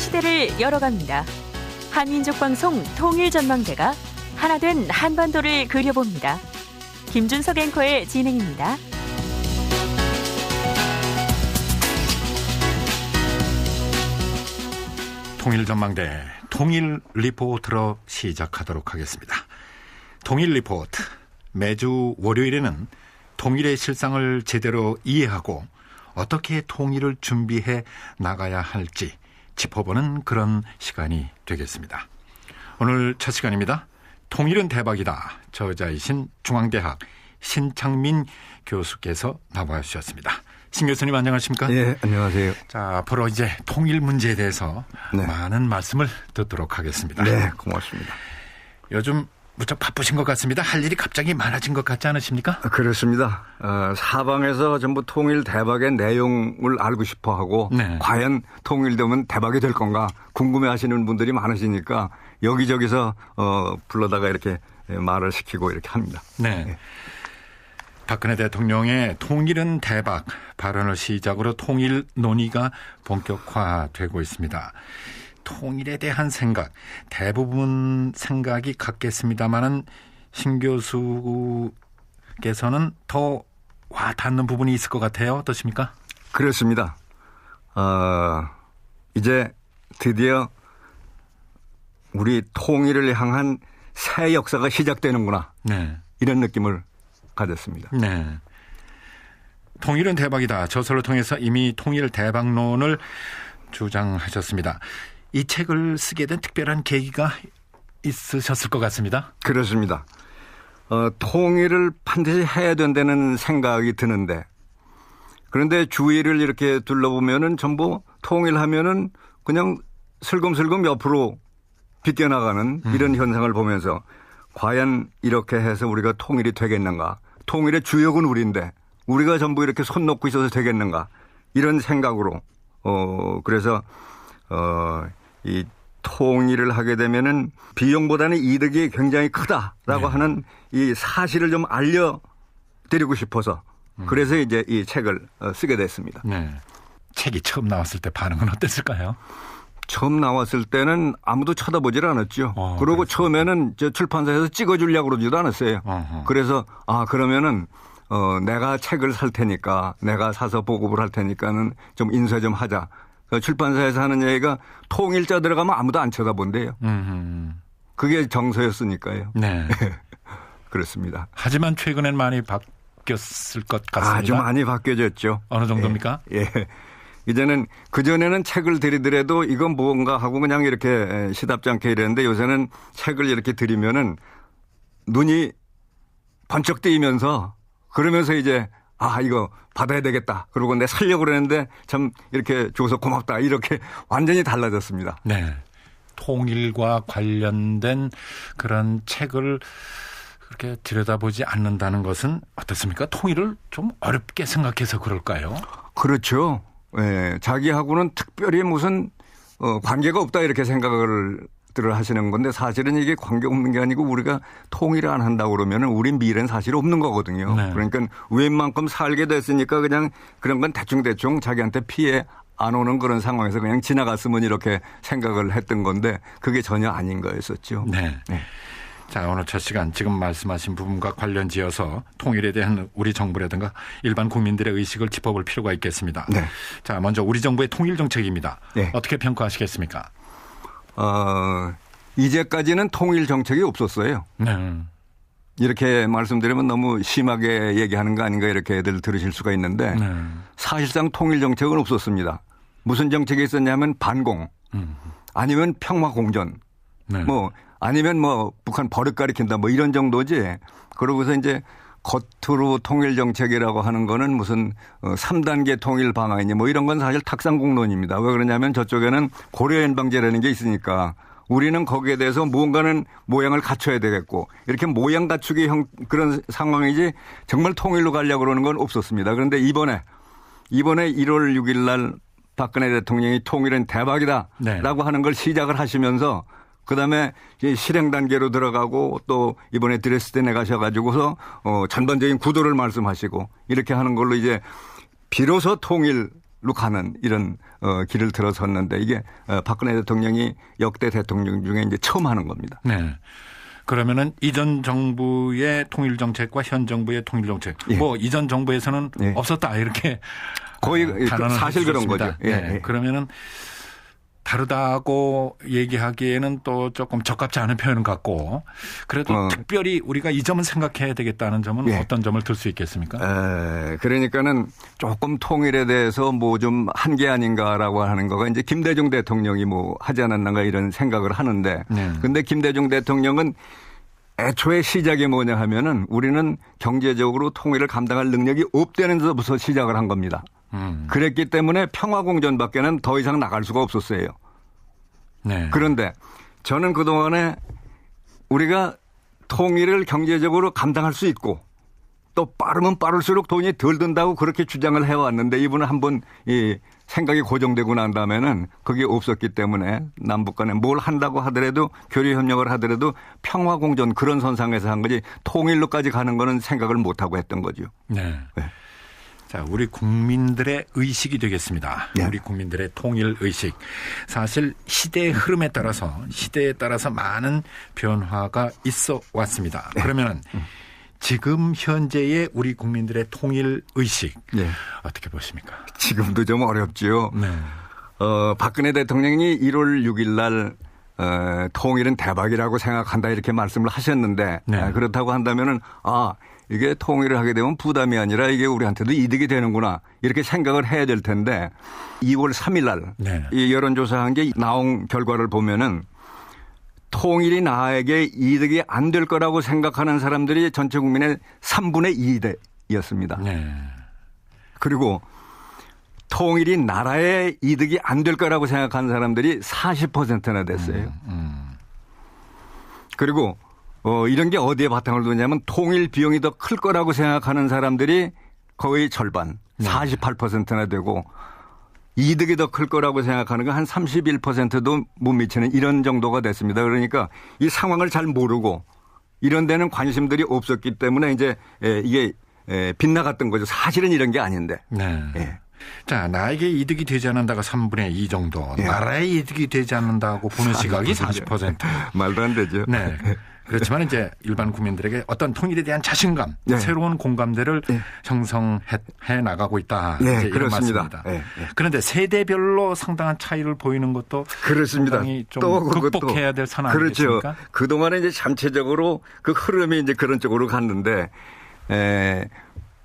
시대를 열어갑니다. 한민족 방송 통일전망대가 하나된 한반도를 그려봅니다. 김준석 앵커의 진행입니다. 통일전망대 통일 리포트로 시작하도록 하겠습니다. 통일 리포트, 매주 월요일에는 통일의 실상을 제대로 이해하고 어떻게 통일을 준비해 나가야 할지 짚어보는 그런 시간이 되겠습니다. 오늘 첫 시간입니다. 통일은 대박이다. 저자이신 중앙대학 신창민 교수께서 나와주셨습니다. 신 교수님 안녕하십니까? 예, 안녕하세요. 자, 앞으로 이제 통일 문제에 대해서 많은 말씀을 듣도록 하겠습니다. 네, 고맙습니다. 요즘 무척 바쁘신 것 같습니다. 할 일이 갑자기 많아진 것 같지 않으십니까? 그렇습니다. 사방에서 전부 통일 대박의 내용을 알고 싶어하고 과연 통일되면 대박이 될 건가 궁금해하시는 분들이 많으시니까 여기저기서 불러다가 이렇게 말을 시키고 이렇게 합니다. 네. 박근혜 대통령의 통일은 대박 발언을 시작으로 통일 논의가 본격화되고 있습니다. 통일에 대한 생각, 대부분 생각이 같겠습니다만은 신 교수께서는 더 와닿는 부분이 있을 것 같아요. 어떠십니까? 그렇습니다. 이제 드디어 우리 통일을 향한 새 역사가 시작되는구나. 네. 이런 느낌을 가졌습니다. 네. 통일은 대박이다. 저서를 통해서 이미 통일 대박론을 주장하셨습니다. 이 책을 쓰게 된 특별한 계기가 있으셨을 것 같습니다. 그렇습니다. 통일을 반드시 해야 된다는 생각이 드는데 그런데 주위를 이렇게 둘러보면은 전부 통일하면은 그냥 슬금슬금 옆으로 비껴나가는 이런 현상을 보면서 과연 이렇게 해서 우리가 통일이 되겠는가? 통일의 주역은 우리인데 우리가 전부 이렇게 손 놓고 있어서 되겠는가? 이런 생각으로 그래서 이 통일을 하게 되면은 비용보다는 이득이 굉장히 크다라고 하는 이 사실을 좀 알려드리고 싶어서 그래서 이제 이 책을 쓰게 됐습니다. 네. 책이 처음 나왔을 때 반응은 어땠을까요? 처음 나왔을 때는 아무도 쳐다보질 않았죠. 그리고 그렇습니다. 처음에는 저 출판사에서 찍어주려고 그러지도 않았어요. 그래서 그러면은 내가 책을 살 테니까 내가 사서 보급을 할 테니까는 좀 인쇄 좀 하자. 출판사에서 하는 얘기가 통일자 들어가면 아무도 안 쳐다본대요. 그게 정서였으니까요. 네. 그렇습니다. 하지만 최근엔 많이 바뀌었을 것 같습니다. 아주 많이 바뀌어졌죠. 어느 정도입니까? 예. 이제는 그전에는 책을 드리더라도 이건 뭔가 하고 그냥 이렇게 시답지 않게 이랬는데 요새는 책을 이렇게 드리면은 눈이 번쩍 뜨이면서 그러면서 이제 이거 받아야 되겠다. 그러고 내 살려고 그랬는데 참 이렇게 줘서 고맙다. 이렇게 완전히 달라졌습니다. 네. 통일과 관련된 그런 책을 그렇게 들여다보지 않는다는 것은 어떻습니까? 통일을 좀 어렵게 생각해서 그럴까요? 그렇죠. 예, 자기하고는 특별히 무슨 관계가 없다 이렇게 생각을 하시는 건데 사실은 이게 관계없는 게 아니고 우리가 통일을 안 한다고 그러면은 우리 미래는 사실 없는 거거든요. 네. 그러니까 웬만큼 살게 됐으니까 그냥 그런 건 대충대충 자기한테 피해 안 오는 그런 상황에서 그냥 지나갔으면 이렇게 생각을 했던 건데 그게 전혀 아닌 거였었죠. 네. 네. 자, 오늘 첫 시간 지금 말씀하신 부분과 관련 지어서 통일에 대한 우리 정부라든가 일반 국민들의 의식을 짚어볼 필요가 있겠습니다. 네. 자, 먼저 우리 정부의 통일 정책입니다. 네. 어떻게 평가하시겠습니까? 이제까지는 통일 정책이 없었어요. 네. 이렇게 말씀드리면 너무 심하게 얘기하는 거 아닌가 이렇게 애들 들으실 수가 있는데 사실상 통일 정책은 없었습니다. 무슨 정책이 있었냐면 반공 아니면 평화공전 아니면 북한 버릇 가리킨다 이런 정도지. 그러고서 이제 겉으로 통일 정책이라고 하는 거는 무슨 3단계 통일 방안이니 이런 건 사실 탁상공론입니다. 왜 그러냐면 저쪽에는 고려연방제라는 게 있으니까 우리는 거기에 대해서 무언가는 모양을 갖춰야 되겠고 이렇게 모양 갖추기 그런 상황이지 정말 통일로 가려고 그러는 건 없었습니다. 그런데 이번에 1월 6일 날 박근혜 대통령이 통일은 대박이다 라고 하는 걸 시작을 하시면서 그다음에 실행 단계로 들어가고 또 이번에 드레스덴에 가셔가지고서 전반적인 구도를 말씀하시고 이렇게 하는 걸로 이제 비로소 통일을 가는 이런 길을 들어섰는데 이게 박근혜 대통령이 역대 대통령 중에 이제 처음 하는 겁니다. 네. 그러면은 이전 정부의 통일 정책과 현 정부의 통일 정책, 예. 뭐 이전 정부에서는 예. 없었다 이렇게 거의 사실 그런 거죠. 네. 예. 그러면은 다르다고 얘기하기에는 또 조금 적합지 않은 표현 같고 그래도 특별히 우리가 이 점은 생각해야 되겠다는 점은 예. 어떤 점을 들 수 있겠습니까? 그러니까는 조금 통일에 대해서 뭐 좀 한계 아닌가라고 하는 거가 이제 김대중 대통령이 뭐 하지 않았는가 이런 생각을 하는데 근데 김대중 대통령은 애초에 시작이 뭐냐 하면은 우리는 경제적으로 통일을 감당할 능력이 없다는 데서부터 시작을 한 겁니다. 그랬기 때문에 평화공존밖에는 더 이상 나갈 수가 없었어요. 네. 그런데 저는 그동안에 우리가 통일을 경제적으로 감당할 수 있고 또 빠르면 빠를수록 돈이 덜 든다고 그렇게 주장을 해왔는데 이분은 한번 이 생각이 고정되고 난 다음에는 그게 없었기 때문에 남북 간에 뭘 한다고 하더라도 교류협력을 하더라도 평화공존 그런 선상에서 한 거지 통일로까지 가는 거는 생각을 못하고 했던 거죠. 네. 네. 자, 우리 국민들의 의식이 되겠습니다. 네. 우리 국민들의 통일 의식. 사실 시대의 흐름에 따라서 시대에 따라서 많은 변화가 있어 왔습니다. 네. 그러면 지금 현재의 우리 국민들의 통일 의식 네. 어떻게 보십니까? 지금도 좀 어렵지요. 네. 박근혜 대통령이 1월 6일 날 통일은 대박이라고 생각한다 이렇게 말씀을 하셨는데 네. 그렇다고 한다면은 이게 통일을 하게 되면 부담이 아니라 이게 우리한테도 이득이 되는구나 이렇게 생각을 해야 될 텐데 2월 3일 날 네. 이 여론조사한 게 나온 결과를 보면은 통일이 나에게 이득이 안 될 거라고 생각하는 사람들이 전체 국민의 3분의 2였습니다. 네. 그리고 통일이 나라의 이득이 안 될 거라고 생각하는 사람들이 40%나 됐어요. 그리고 이런 게 어디에 바탕을 두냐면 통일 비용이 더 클 거라고 생각하는 사람들이 거의 절반, 48%나 되고 이득이 더 클 거라고 생각하는 건 한 31%도 못 미치는 이런 정도가 됐습니다. 그러니까 이 상황을 잘 모르고 이런 데는 관심들이 없었기 때문에 이제 이게 빗나갔던 거죠. 사실은 이런 게 아닌데. 네. 예. 자, 나에게 이득이 되지 않는다가 3분의 2 정도. 예. 나라에 이득이 되지 않는다고 보는 시각이 40%. 말도 안 되죠. 네. 그렇지만 이제 일반 국민들에게 어떤 통일에 대한 자신감, 네. 새로운 공감대를 네. 형성해 나가고 있다. 네, 이제 이런 그렇습니다. 말씀입니다. 네, 네. 그런데 세대별로 상당한 차이를 보이는 것도 그렇습니다. 상당히 좀 극복해야 될 산업 아니겠습니까? 그렇죠. 그동안에 이제 전체적으로 그 흐름이 이제 그런 쪽으로 갔는데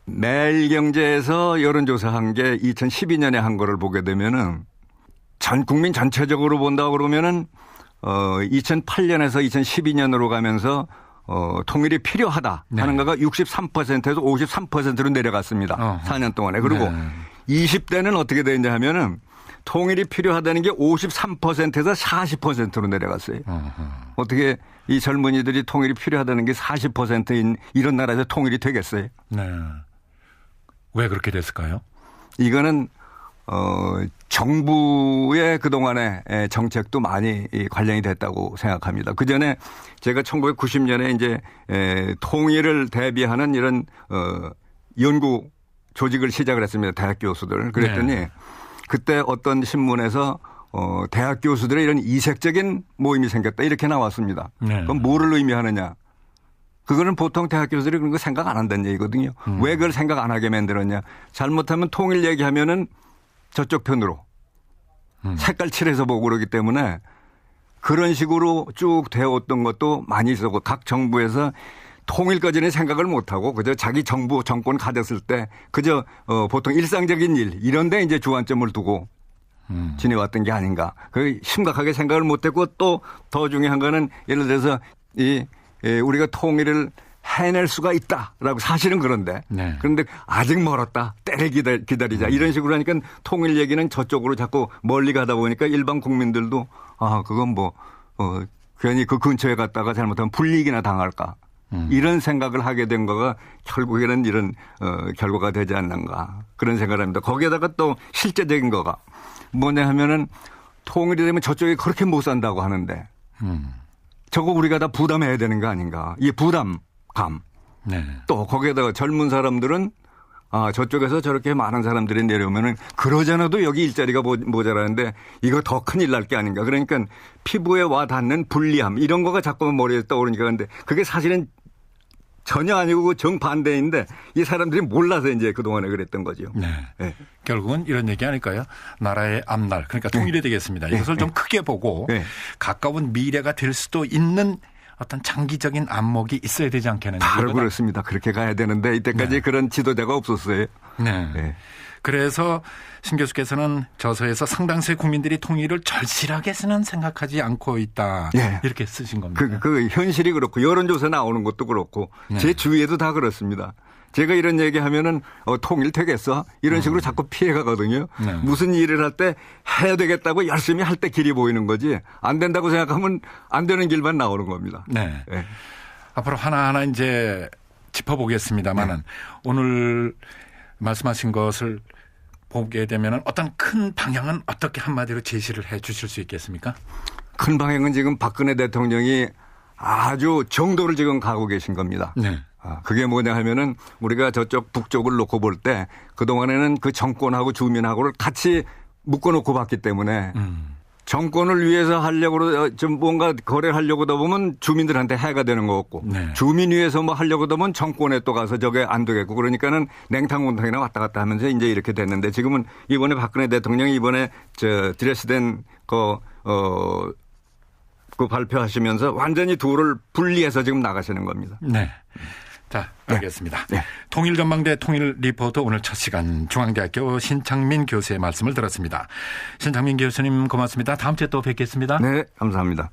매일경제에서 여론조사한 게 2012년에 한 거를 보게 되면은 전 국민 전체적으로 본다 그러면은 2008년에서 2012년으로 가면서 통일이 필요하다 하는 네. 거가 63%에서 53%로 내려갔습니다. 4년 동안에. 그리고 20대는 어떻게 되느냐 하면은 통일이 필요하다는 게 53%에서 40%로 내려갔어요. 어떻게 이 젊은이들이 통일이 필요하다는 게 40%인 이런 나라에서 통일이 되겠어요? 네. 왜 그렇게 됐을까요? 이거는 정부의 그동안의 정책도 많이 관련이 됐다고 생각합니다. 그 전에 제가 1990년에 이제 통일을 대비하는 이런 연구 조직을 시작을 했습니다. 대학 교수들. 그랬더니 네. 그때 어떤 신문에서 대학 교수들의 이런 이색적인 모임이 생겼다 이렇게 나왔습니다. 네. 그럼 뭐를 의미하느냐? 그거는 보통 대학 교수들이 그런 거 생각 안 한다는 얘기거든요. 왜 그걸 생각 안 하게 만들었냐? 잘못하면 통일 얘기하면은 저쪽 편으로 색깔 칠해서 보고 그러기 때문에 그런 식으로 쭉 되어왔던 것도 많이 있었고 각 정부에서 통일까지는 생각을 못하고 그저 자기 정부 정권 가졌을 때 그저 보통 일상적인 일 이런 데 이제 주안점을 두고 지내왔던 게 아닌가. 그 심각하게 생각을 못했고 또 더 중요한 거는 예를 들어서 우리가 통일을 해낼 수가 있다라고 사실은 그런데 네. 그런데 아직 멀었다. 때를 기다리자. 이런 식으로 하니까 통일 얘기는 저쪽으로 자꾸 멀리 가다 보니까 일반 국민들도 그건 괜히 그 근처에 갔다가 잘못하면 불이익이나 당할까. 이런 생각을 하게 된 거가 결국에는 이런 결과가 되지 않는가. 그런 생각을 합니다. 거기에다가 또 실제적인 거가 뭐냐 하면은 통일이 되면 저쪽에 그렇게 못 산다고 하는데 저거 우리가 다 부담해야 되는 거 아닌가. 이 부담감. 네. 또 거기에다가 젊은 사람들은 저쪽에서 저렇게 많은 사람들이 내려오면은 그러잖아도 여기 일자리가 모자라는데 이거 더 큰일 날 게 아닌가. 그러니까 피부에 와 닿는 불리함 이런 거가 자꾸만 머리에 떠오르니까 근데 그게 사실은 전혀 아니고 정반대인데 이 사람들이 몰라서 이제 그동안에 그랬던 거죠. 네. 네. 결국은 이런 얘기 아닐까요? 나라의 앞날 그러니까 통일이 되겠습니다. 이것을 좀 크게 보고 가까운 미래가 될 수도 있는 어떤 장기적인 안목이 있어야 되지 않겠느냐. 바로 그렇습니다. 그렇게 가야 되는데 이때까지 그런 지도자가 없었어요. 네. 그래서 신 교수께서는 저서에서 상당수의 국민들이 통일을 절실하게는 생각하지 않고 있다. 이렇게 쓰신 겁니다. 그 현실이 그렇고 여론조사 나오는 것도 그렇고 제 주위에도 다 그렇습니다. 제가 이런 얘기하면은 통일 되겠어? 이런 식으로 자꾸 피해가거든요. 무슨 일을 할 때 해야 되겠다고 열심히 할 때 길이 보이는 거지 안 된다고 생각하면 안 되는 길만 나오는 겁니다. 네. 앞으로 하나하나 이제 짚어보겠습니다만은 오늘 말씀하신 것을 보게 되면 어떤 큰 방향은 어떻게 한마디로 제시를 해 주실 수 있겠습니까? 큰 방향은 지금 박근혜 대통령이 아주 정도를 지금 가고 계신 겁니다. 네. 그게 뭐냐 하면은 우리가 저쪽 북쪽을 놓고 볼 때 그동안에는 그 정권하고 주민하고를 같이 묶어놓고 봤기 때문에 정권을 위해서 하려고 좀 뭔가 거래를 하려고 하다 보면 주민들한테 해가 되는 거 같고 주민 위해서 뭐 하려고 하다 보면 정권에 또 가서 저게 안 되겠고 그러니까는 냉탕온탕이나 왔다 갔다 하면서 이제 이렇게 됐는데 지금은 이번에 박근혜 대통령이 이번에 드레스덴 그 발표하시면서 완전히 둘을 분리해서 지금 나가시는 겁니다. 네. 자, 알겠습니다. 통일전망대 통일 리포터 오늘 첫 시간 중앙대학교 신창민 교수의 말씀을 들었습니다. 신창민 교수님 고맙습니다. 다음 주에 또 뵙겠습니다. 네, 감사합니다.